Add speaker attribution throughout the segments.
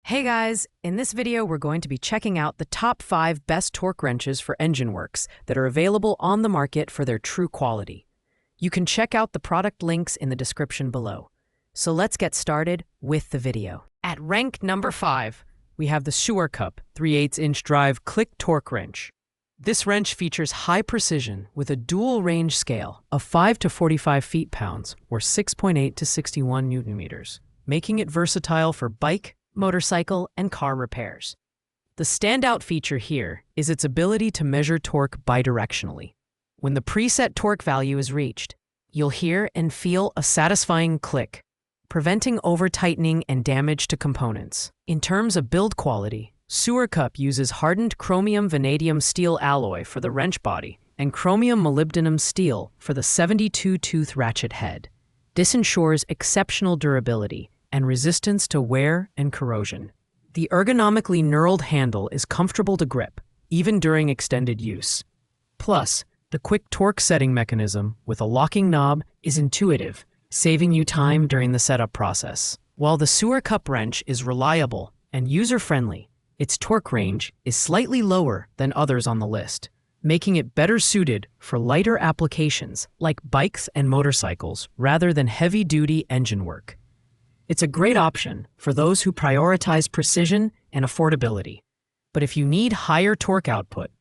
Speaker 1: Hey guys, in this video we're going to be checking out the top 5 best torque wrenches for engine works that are available on the market for their true quality. You can check out the product links in the description below. So let's get started with the video. At rank number 5, we have the SureCup 3/8-inch drive click torque wrench. This wrench features high precision with a dual range scale of 5 to 45 feet-pounds or 6.8 to 61 Newton meters, making it versatile for bike, motorcycle, and car repairs. The standout feature here is its ability to measure torque bidirectionally. When the preset torque value is reached, you'll hear and feel a satisfying click, preventing over-tightening and damage to components. In terms of build quality, SureCup uses hardened chromium vanadium steel alloy for the wrench body and chromium molybdenum steel for the 72-tooth ratchet head. This ensures exceptional durability and resistance to wear and corrosion. The ergonomically knurled handle is comfortable to grip, even during extended use. Plus, the quick torque setting mechanism with a locking knob is intuitive, saving you time during the setup process. While the SureCup wrench is reliable and user-friendly, its torque range is slightly lower than others on the list, making it better suited for lighter applications like bikes and motorcycles rather than heavy-duty engine work. It's a great option for those who prioritize precision and affordability. But if you need higher torque output,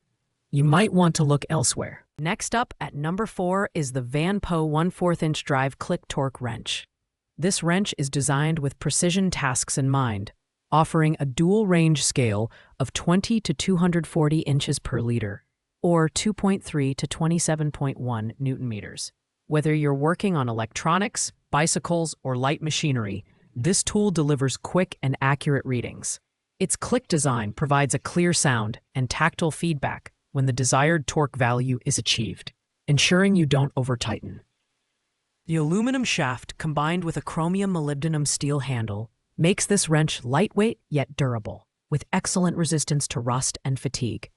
Speaker 1: you might want to look elsewhere. Next up at number 4 is the Vanpo 1/4-inch drive click torque wrench. This wrench is designed with precision tasks in mind, offering a dual range scale of 20 to 240 inches per liter, or 2.3 to 27.1 Newton meters. Whether you're working on electronics, bicycles, or light machinery, this tool delivers quick and accurate readings. Its click design provides a clear sound and tactile feedback when the desired torque value is achieved, ensuring you don't over-tighten. The aluminum shaft combined with a chromium molybdenum steel handle makes this wrench lightweight yet durable, with excellent resistance to rust and fatigue.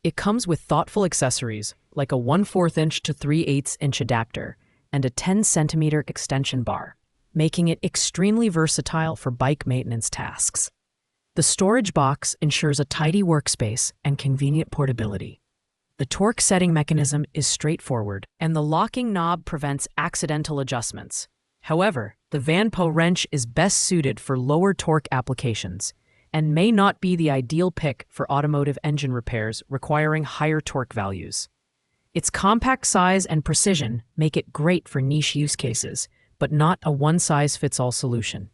Speaker 1: It comes with thoughtful accessories like a 1/4-inch to 3/8-inch adapter and a 10-centimeter extension bar, making it extremely versatile for bike maintenance tasks. The storage box ensures a tidy workspace and convenient portability. The torque setting mechanism is straightforward, and the locking knob prevents accidental adjustments. However, the Vanpo wrench is best suited for lower torque applications and may not be the ideal pick for automotive engine repairs requiring higher torque values. Its compact size and precision make it great for niche use cases, but not a one-size-fits-all solution.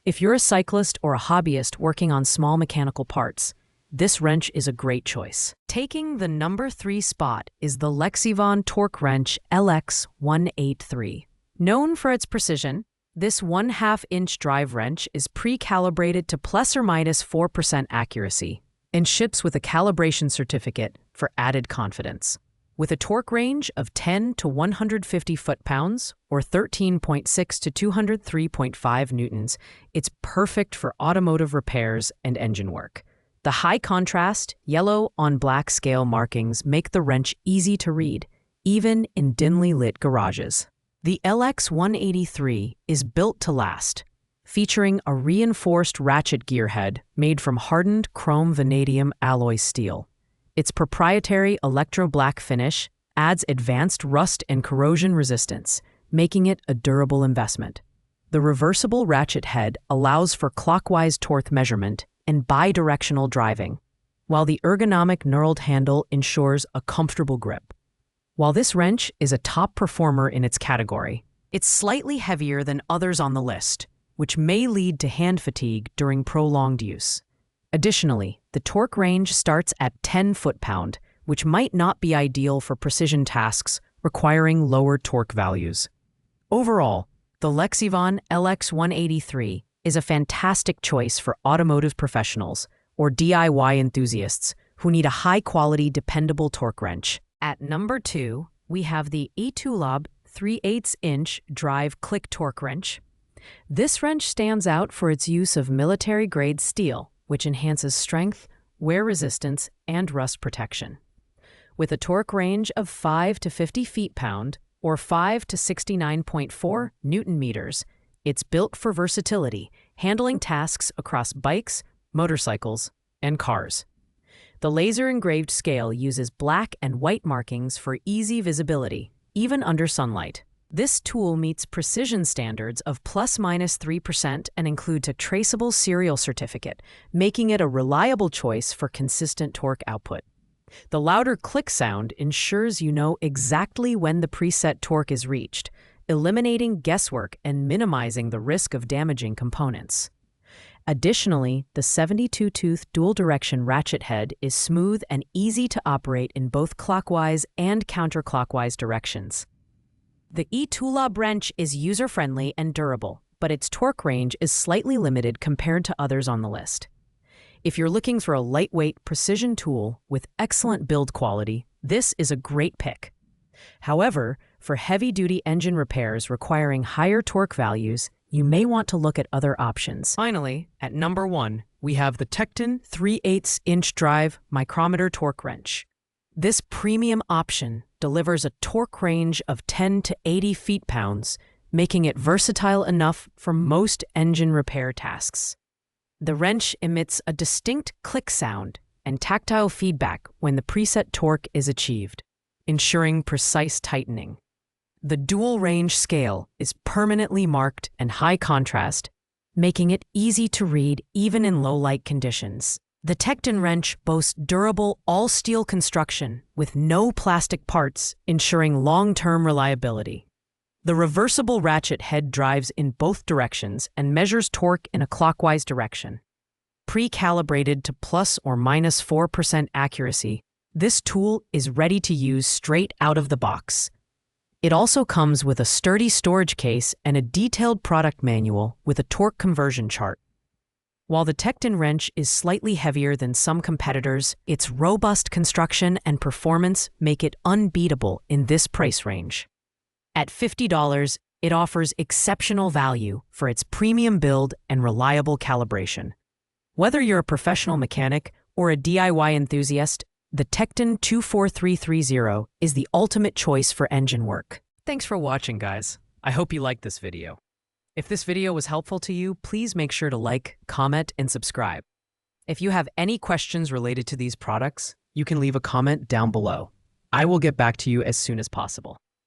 Speaker 1: If you're a cyclist or a hobbyist working on small mechanical parts, this wrench is a great choice. Taking the number 3 spot is the LEXIVON torque wrench LX183. Known for its precision, this 1/2-inch drive wrench is pre-calibrated to ±4% accuracy and ships with a calibration certificate for added confidence. With a torque range of 10 to 150 foot-pounds or 13.6 to 203.5 newtons, it's perfect for automotive repairs and engine work. The high-contrast, yellow-on-black scale markings make the wrench easy to read, even in dimly lit garages. The LX183 is built to last, featuring a reinforced ratchet gearhead made from hardened chrome vanadium alloy steel. Its proprietary electro-black finish adds advanced rust and corrosion resistance, making it a durable investment. The reversible ratchet head allows for clockwise torque measurement and bidirectional driving, while the ergonomic knurled handle ensures a comfortable grip. While this wrench is a top performer in its category, it's slightly heavier than others on the list, which may lead to hand fatigue during prolonged use. Additionally, the torque range starts at 10 foot-pound, which might not be ideal for precision tasks requiring lower torque values. Overall, the LEXIVON LX183 is a fantastic choice for automotive professionals or DIY enthusiasts who need a high-quality, dependable torque wrench. At number 2, we have the eToolab 3/8-inch drive click torque wrench. This wrench stands out for its use of military-grade steel, which enhances strength, wear resistance, and rust protection. With a torque range of 5 to 50 feet-pound or 5 to 69.4 Newton meters, it's built for versatility, handling tasks across bikes, motorcycles, and cars. The laser-engraved scale uses black and white markings for easy visibility, even under sunlight. This tool meets precision standards of ±3% and includes a traceable serial certificate, making it a reliable choice for consistent torque output. The louder click sound ensures you know exactly when the preset torque is reached, eliminating guesswork and minimizing the risk of damaging components. Additionally, the 72-tooth dual-direction ratchet head is smooth and easy to operate in both clockwise and counterclockwise directions. The E-Toolab wrench is user-friendly and durable, but its torque range is slightly limited compared to others on the list. If you're looking for a lightweight, precision tool with excellent build quality, this is a great pick. However, for heavy-duty engine repairs requiring higher torque values, you may want to look at other options. Finally, at number 1, we have the TEKTON 3/8-inch drive micrometer torque wrench. This premium option delivers a torque range of 10 to 80 feet-pounds, making it versatile enough for most engine repair tasks. The wrench emits a distinct click sound and tactile feedback when the preset torque is achieved, ensuring precise tightening. The dual-range scale is permanently marked and high contrast, making it easy to read even in low-light conditions. The TEKTON wrench boasts durable, all-steel construction with no plastic parts, ensuring long-term reliability. The reversible ratchet head drives in both directions and measures torque in a clockwise direction. Pre-calibrated to ±4% accuracy, this tool is ready to use straight out of the box. It also comes with a sturdy storage case and a detailed product manual with a torque conversion chart. While the TEKTON wrench is slightly heavier than some competitors, its robust construction and performance make it unbeatable in this price range. At $50, it offers exceptional value for its premium build and reliable calibration. Whether you're a professional mechanic or a DIY enthusiast, the TEKTON 24330 is the ultimate choice for engine work. Thanks for watching, guys. I hope you liked this video. If this video was helpful to you, please make sure to like, comment, and subscribe. If you have any questions related to these products, you can leave a comment down below. I will get back to you as soon as possible.